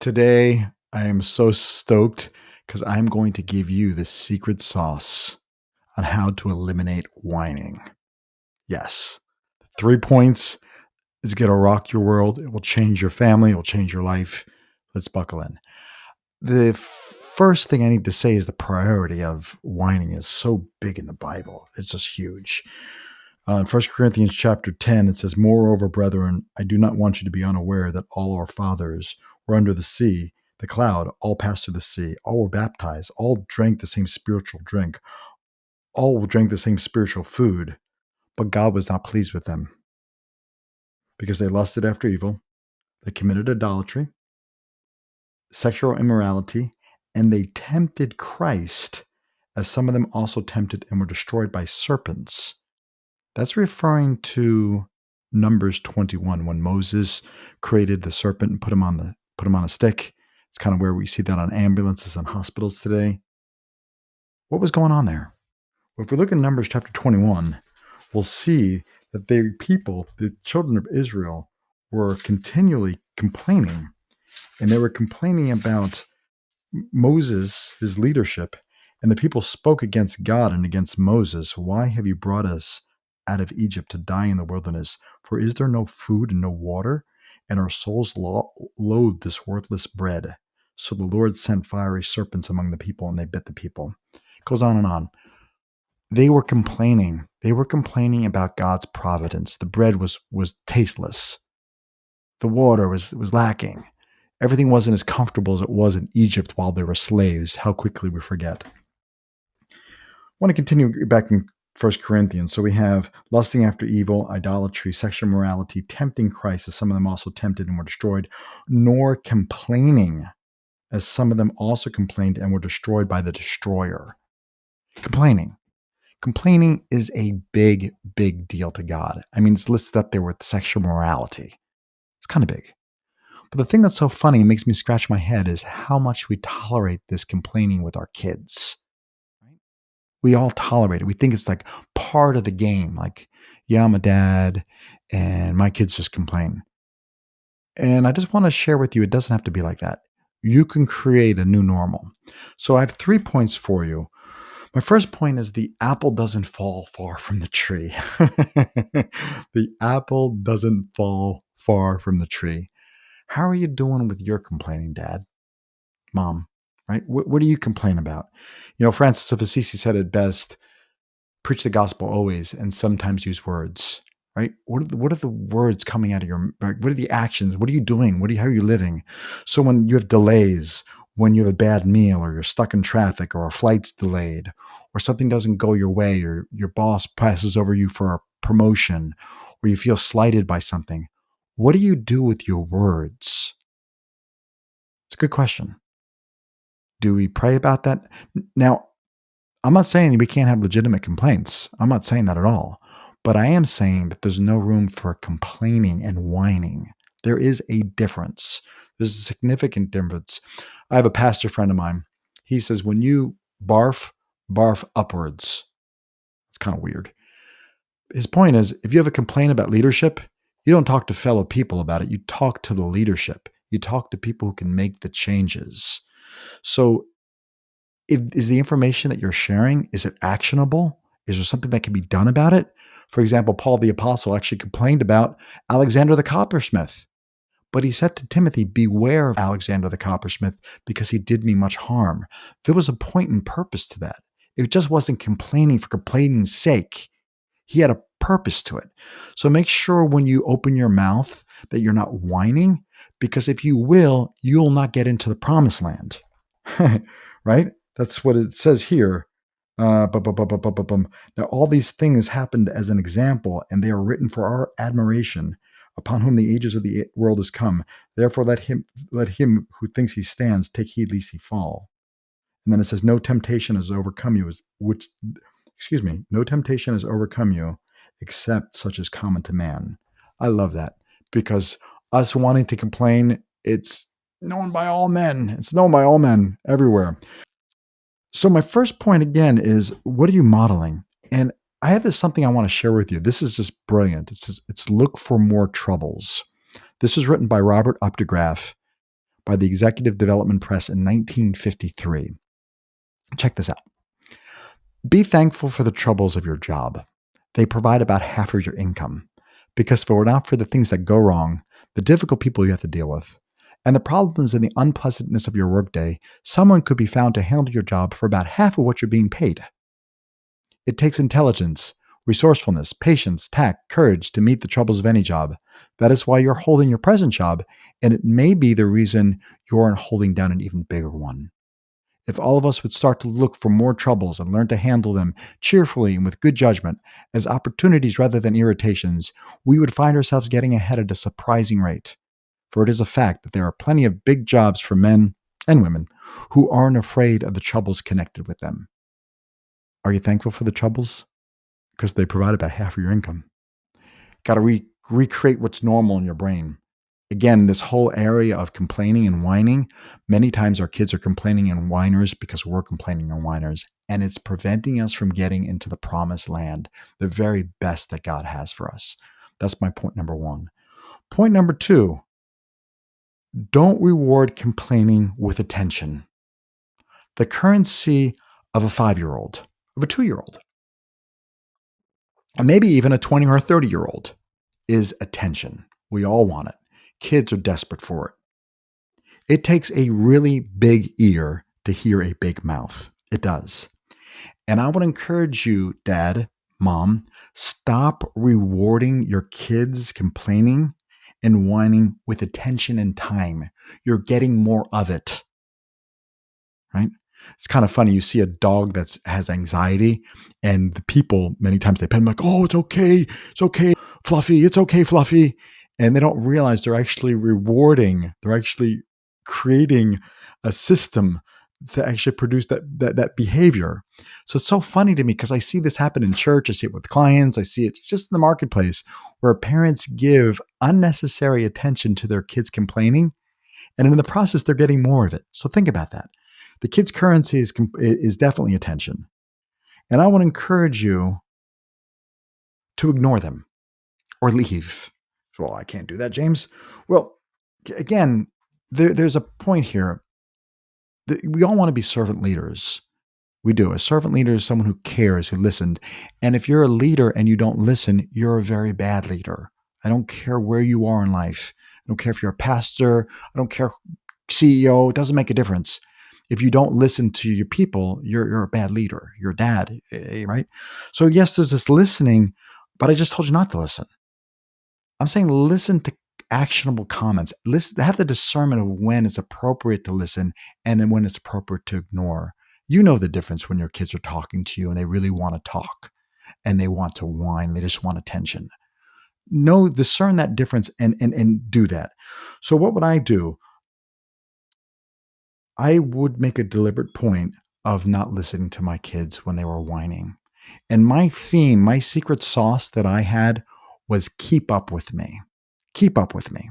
Today, I am so stoked because I'm going to give you the secret sauce on how to eliminate whining. Yes, 3 points is going to rock your world. It will change your family. It will change your life. Let's buckle in. The first thing I need to say is the priority of whining is so big in the Bible. It's just huge. In 1 Corinthians chapter 10, it says, "Moreover, brethren, I do not want you to be unaware that all our fathers were under the sea, the cloud, all passed through the sea, all were baptized, all drank the same spiritual drink, all drank the same spiritual food, but God was not pleased with them because they lusted after evil, they committed idolatry, sexual immorality, and they tempted Christ, as some of them also tempted and were destroyed by serpents." That's referring to Numbers 21 when Moses created the serpent and put him on a stick. It's kind of where we see that on ambulances and hospitals today. What was going on there? Well, if we look at Numbers chapter 21, we'll see that the children of Israel, were continually complaining, and they were complaining about Moses, his leadership, and the people spoke against God and against Moses. "Why have you brought us out of Egypt to die in the wilderness? For is there no food and no water? And our souls loathe this worthless bread." So the Lord sent fiery serpents among the people, and they bit the people. It goes on and on. They were complaining. They were complaining about God's providence. The bread was tasteless. The water was lacking. Everything wasn't as comfortable as it was in Egypt while they were slaves. How quickly we forget. I want to continue back in 1 Corinthians. So we have lusting after evil, idolatry, sexual morality, tempting Christ, as some of them also tempted and were destroyed, nor complaining, as some of them also complained and were destroyed by the destroyer. Complaining. Complaining is a big, big deal to God. I mean, it's listed up there with sexual morality. It's kind of big. But the thing that's so funny and makes me scratch my head is how much we tolerate this complaining with our kids. We all tolerate it. We think it's like part of the game. Like, yeah, I'm a dad and my kids just complain. And I just want to share with you, it doesn't have to be like that. You can create a new normal. So I have 3 points for you. My first point is the apple doesn't fall far from the tree. The apple doesn't fall far from the tree. How are you doing with your complaining, Dad, Mom? Right? What do you complain about? Francis of Assisi said it best: preach the gospel always and sometimes use words. Right? What are the words coming out of your? Right? What are the actions? What are you doing? How are you living? So when you have delays, when you have a bad meal, or you're stuck in traffic, or a flight's delayed, or something doesn't go your way, or your boss passes over you for a promotion, or you feel slighted by something, what do you do with your words? It's a good question. Do we pray about that? Now, I'm not saying we can't have legitimate complaints. I'm not saying that at all. But I am saying that there's no room for complaining and whining. There is a difference. There's a significant difference. I have a pastor friend of mine. He says, when you barf, barf upwards. It's kind of weird. His point is, if you have a complaint about leadership, you don't talk to fellow people about it. You talk to the leadership. You talk to people who can make the changes. So is the information that you're sharing, is it actionable? Is there something that can be done about it? For example, Paul the Apostle actually complained about Alexander the coppersmith. But he said to Timothy, beware of Alexander the coppersmith because he did me much harm. There was a point and purpose to that. It just wasn't complaining for complaining's sake. He had a purpose to it. So make sure when you open your mouth that you're not whining, because if you will, you'll not get into the promised land. Right? That's what it says here. Now, all these things happened as an example, and they are written for our admiration, upon whom the ages of the world has come. Therefore, let him who thinks he stands take heed lest he fall. And then it says, no temptation has overcome you, no temptation has overcome you, except such as common to man. I love that, because us wanting to complain, it's known by all men. It's known by all men everywhere. So my first point again is, what are you modeling? And I have something I want to share with you. This is just brilliant. It says, it's look for more troubles. This was written by Robert Updegraff, by the Executive Development Press in 1953. Check this out. Be thankful for the troubles of your job. They provide about half of your income. Because if it were not for the things that go wrong, the difficult people you have to deal with, and the problems and the unpleasantness of your workday, someone could be found to handle your job for about half of what you're being paid. It takes intelligence, resourcefulness, patience, tact, courage to meet the troubles of any job. That is why you're holding your present job, and it may be the reason you're holding down an even bigger one. If all of us would start to look for more troubles and learn to handle them cheerfully and with good judgment as opportunities rather than irritations, we would find ourselves getting ahead at a surprising rate. For it is a fact that there are plenty of big jobs for men and women who aren't afraid of the troubles connected with them. Are you thankful for the troubles? Because they provide about half of your income. Got to recreate what's normal in your brain. Again, this whole area of complaining and whining, many times our kids are complaining and whiners because we're complaining and whiners, and it's preventing us from getting into the promised land, the very best that God has for us. That's my point number one. Point number two, don't reward complaining with attention. The currency of a 5-year-old, of a 2-year-old, and maybe even a 20 or a 30-year-old is attention. We all want it. Kids are desperate for it. It takes a really big ear to hear a big mouth. It does. And I would encourage you, Dad, Mom, stop rewarding your kids complaining and whining with attention and time. You're getting more of it, right? It's kind of funny. You see a dog that has anxiety, and the people, many times they pet him like, oh, it's okay, Fluffy, it's okay, Fluffy. And they don't realize they're actually rewarding, they're actually creating a system to actually produce that behavior. So it's so funny to me because I see this happen in church. I see it with clients. I see it just in the marketplace where parents give unnecessary attention to their kids complaining. And in the process, they're getting more of it. So think about that. The kids' currency is definitely attention. And I want to encourage you to ignore them or leave. Well, I can't do that, James. Well, again, there's a point here. We all want to be servant leaders. We do. A servant leader is someone who cares, who listened. And if you're a leader and you don't listen, you're a very bad leader. I don't care where you are in life. I don't care if you're a pastor. I don't care, CEO. It doesn't make a difference. If you don't listen to your people, you're a bad leader. You're a dad, right? So yes, there's this listening, but I just told you not to listen. I'm saying listen to actionable comments. Listen, have the discernment of when it's appropriate to listen and then when it's appropriate to ignore. You know the difference when your kids are talking to you and they really want to talk and they want to whine. They just want attention. Discern that difference and do that. So what would I do? I would make a deliberate point of not listening to my kids when they were whining. And my theme, my secret sauce that I had was keep up with me. Keep up with me.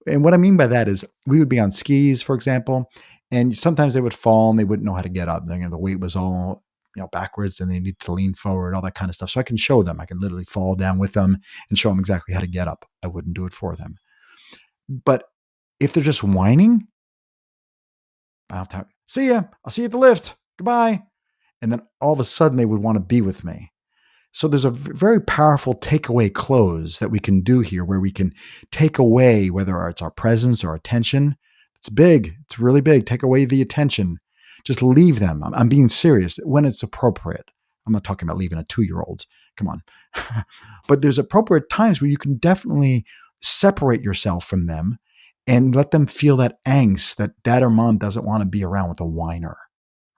And what I mean by that is we would be on skis, for example, and sometimes they would fall and they wouldn't know how to get up. The weight was all backwards and they need to lean forward, all that kind of stuff. So I can show them. I can literally fall down with them and show them exactly how to get up. I wouldn't do it for them. But if they're just whining, I'll have to see ya. I'll see you at the lift. Goodbye. And then all of a sudden they would want to be with me. So there's a very powerful takeaway close that we can do here where we can take away, whether it's our presence or attention. It's big. It's really big. Take away the attention. Just leave them. I'm being serious when it's appropriate. I'm not talking about leaving a 2-year-old. Come on. But there's appropriate times where you can definitely separate yourself from them and let them feel that angst that dad or mom doesn't want to be around with a whiner,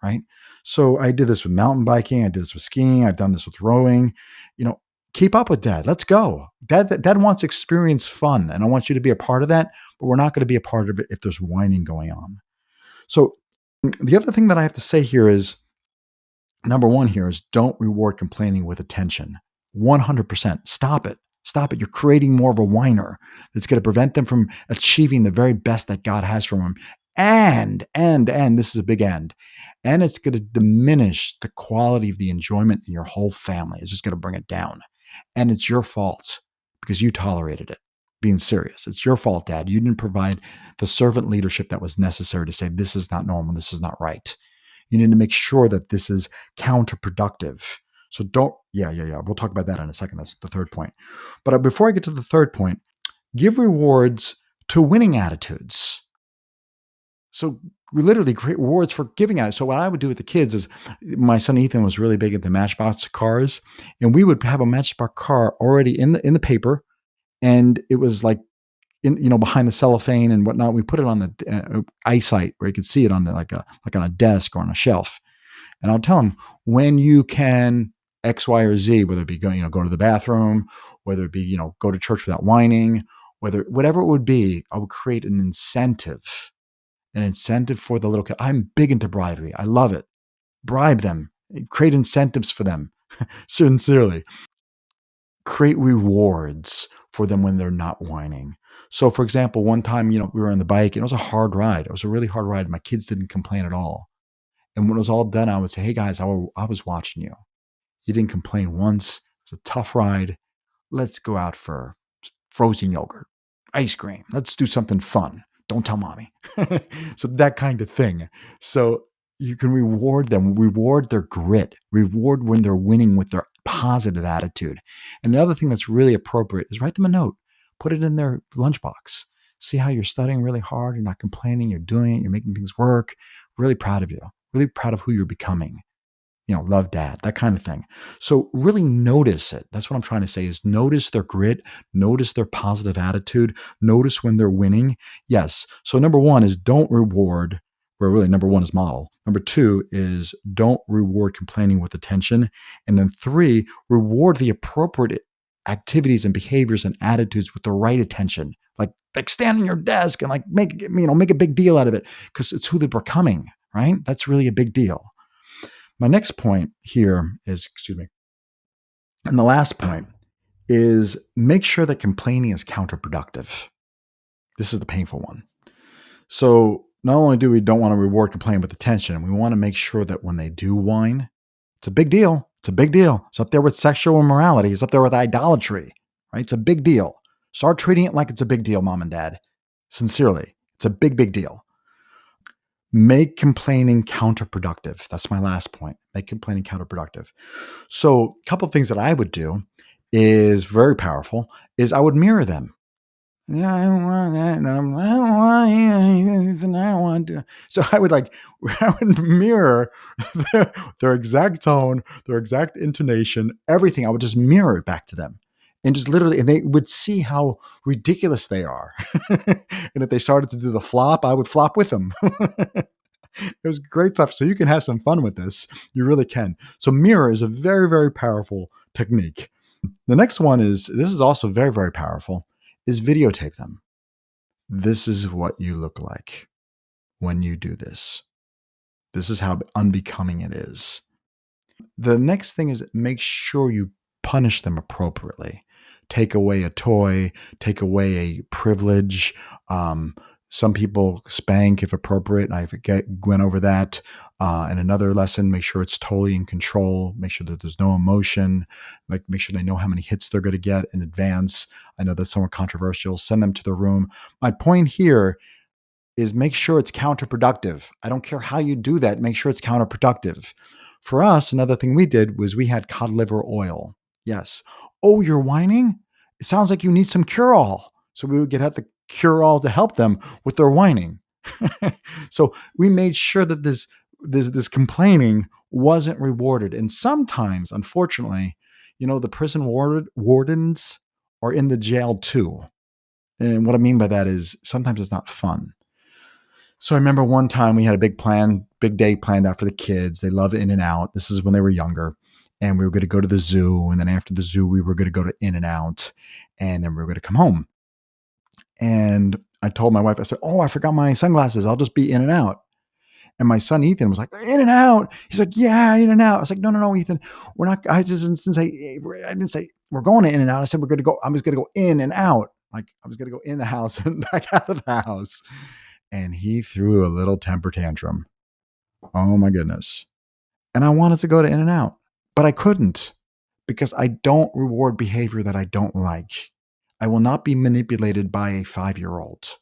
right? So I did this with mountain biking. I did this with skiing. I've done this with rowing. Keep up with dad. Let's go. Dad wants to experience fun, and I want you to be a part of that, but we're not going to be a part of it if there's whining going on. So the other thing that I have to say here is, number one here is don't reward complaining with attention. 100%. Stop it. Stop it. You're creating more of a whiner that's going to prevent them from achieving the very best that God has for them. And this is a big and it's going to diminish the quality of the enjoyment in your whole family. It's just going to bring it down. And it's your fault because you tolerated it, being serious. It's your fault, Dad. You didn't provide the servant leadership that was necessary to say, this is not normal, this is not right. You need to make sure that this is counterproductive. So don't, yeah. We'll talk about that in a second. That's the third point. But before I get to the third point, give rewards to winning attitudes. So we literally create rewards for giving out. So what I would do with the kids is my son Ethan was really big into Matchbox cars, and we would have a Matchbox car already in the paper, and it was like behind the cellophane and whatnot. We put it on the eyesight where you could see it on like on a desk or on a shelf. And I'll tell him when you can X, Y, or Z, whether it be go to the bathroom, whether it be go to church without whining, whatever it would be, I would create an incentive for the little kid. I'm big into bribery. I love it. Bribe them. Create incentives for them. Sincerely. Create rewards for them when they're not whining. So, for example, one time, we were on the bike and it was a hard ride. It was a really hard ride. My kids didn't complain at all. And when it was all done, I would say, hey guys, I was watching you. You didn't complain once. It was a tough ride. Let's go out for frozen yogurt, ice cream. Let's do something fun. Don't tell mommy. So that kind of thing. So you can reward them, reward their grit, reward when they're winning with their positive attitude. And the other thing that's really appropriate is write them a note, put it in their lunchbox. See how you're studying really hard. You're not complaining. You're doing it. You're making things work. Really proud of you. Really proud of who you're becoming. Love dad, that kind of thing. So really notice it. That's what I'm trying to say is notice their grit, notice their positive attitude, notice when they're winning. Yes. So number one is don't reward, where really number one is model. Number two is don't reward complaining with attention. And then three, reward the appropriate activities and behaviors and attitudes with the right attention. Like stand on your desk and make a big deal out of it because it's who they're becoming, right? That's really a big deal. My next point here is, and the last point is make sure that complaining is counterproductive. This is the painful one. So not only do we don't want to reward complaining with attention, we want to make sure that when they do whine, it's a big deal. It's a big deal. It's up there with sexual immorality. It's up there with idolatry, right? It's a big deal. Start treating it like it's a big deal, mom and dad. Sincerely, it's a big, big deal. Make complaining counterproductive. That's my last point. Make complaining counterproductive. So a couple of things that I would do is very powerful, is I would mirror them. Yeah, I don't want that. And I don't want anything. I don't want to. So I would mirror their exact tone, their exact intonation, everything. I would just mirror it back to them. And just literally, and they would see how ridiculous they are. And if they started to do the flop, I would flop with them. It was great stuff. So you can have some fun with this. You really can. So mirror is a very, very powerful technique. The next one this is also very, very powerful, is videotape them. This is what you look like when you do this. This is how unbecoming it is. The next thing is make sure you punish them appropriately. Take away a toy, take away a privilege. Some people spank if appropriate, and I went over that in another lesson. Make sure it's totally in control. Make sure that there's no emotion. Make sure they know how many hits they're going to get in advance. I know that's somewhat controversial. Send them to the room. My point here is make sure it's counterproductive. I don't care how you do that. Make sure it's counterproductive. For us, another thing we did was we had cod liver oil. Yes. Oh, you're whining? It sounds like you need some cure-all. So we would have the cure-all to help them with their whining. So we made sure that this complaining wasn't rewarded. And sometimes, unfortunately, the prison wardens are in the jail too. And what I mean by that is sometimes it's not fun. So I remember one time we had a big day planned out for the kids. They love In-N-Out. This is when they were younger. And we were going to go to the zoo. And then after the zoo, we were going to go to In-N-Out. And then we were going to come home. And I told my wife, I said, oh, I forgot my sunglasses. I'll just be In-N-Out. And my son, Ethan, was like, In-N-Out. He's like, yeah, In-N-Out. I was like, no, Ethan, we're not, I didn't say we're going to In-N-Out. I said, I'm just going to go in and out. Like I was going to go in the house and back out of the house. And he threw a little temper tantrum. Oh my goodness. And I wanted to go to In-N-Out, but I couldn't because I don't reward behavior that I don't like. I will not be manipulated by a 5-year-old.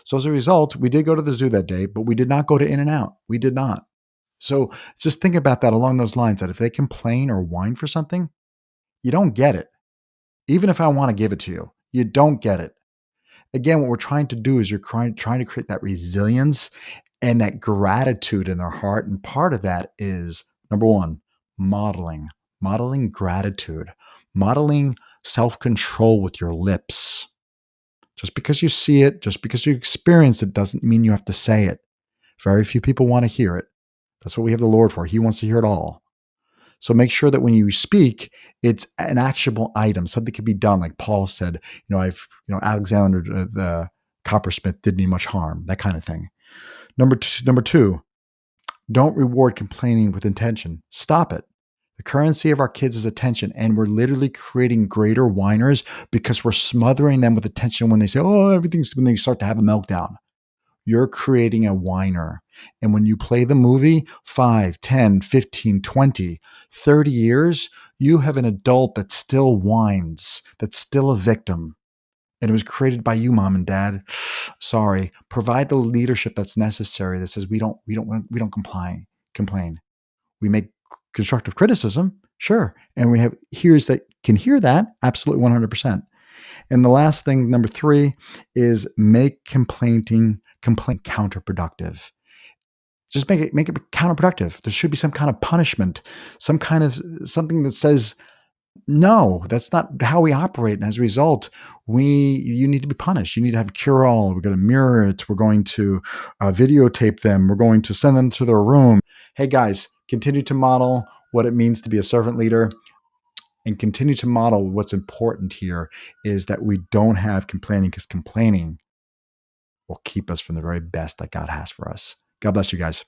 So as a result, we did go to the zoo that day, but we did not go to In-N-Out. We did not. So just think about that along those lines, that if they complain or whine for something, you don't get it. Even if I want to give it to you, you don't get it. Again, what we're trying to do is you're trying to create that resilience and that gratitude in their heart. And part of that is number one, modeling gratitude, modeling self control with your lips. Just because you see it, just because you experience it, doesn't mean you have to say it. Very few people want to hear it. That's what we have the Lord for. He wants to hear it all. So make sure that when you speak, it's an actionable item. Something can be done. Like Paul said, Alexander the coppersmith did me much harm, that kind of thing. Number two, don't reward complaining with intention. Stop it. The currency of our kids is attention, and we're literally creating greater whiners because we're smothering them with attention when they say, oh, everything's, when they start to have a meltdown. You're creating a whiner. And when you play the movie 5, 10, 15, 20, 30 years, you have an adult that still whines, that's still a victim. And it was created by you, mom and dad. Sorry. Provide the leadership that's necessary that says we don't complain. We make constructive criticism, sure. And we have ears that can hear that, absolutely 100%. And the last thing, number 3, is make complaint counterproductive. Just make it counterproductive. There should be some kind of punishment, some kind of something that says, no, that's not how we operate. And as a result, you need to be punished. You need to have cure-all. We're going to mirror it. We're going to videotape them. We're going to send them to their room. Hey guys, continue to model what it means to be a servant leader, and continue to model what's important here is that we don't have complaining, because complaining will keep us from the very best that God has for us. God bless you guys.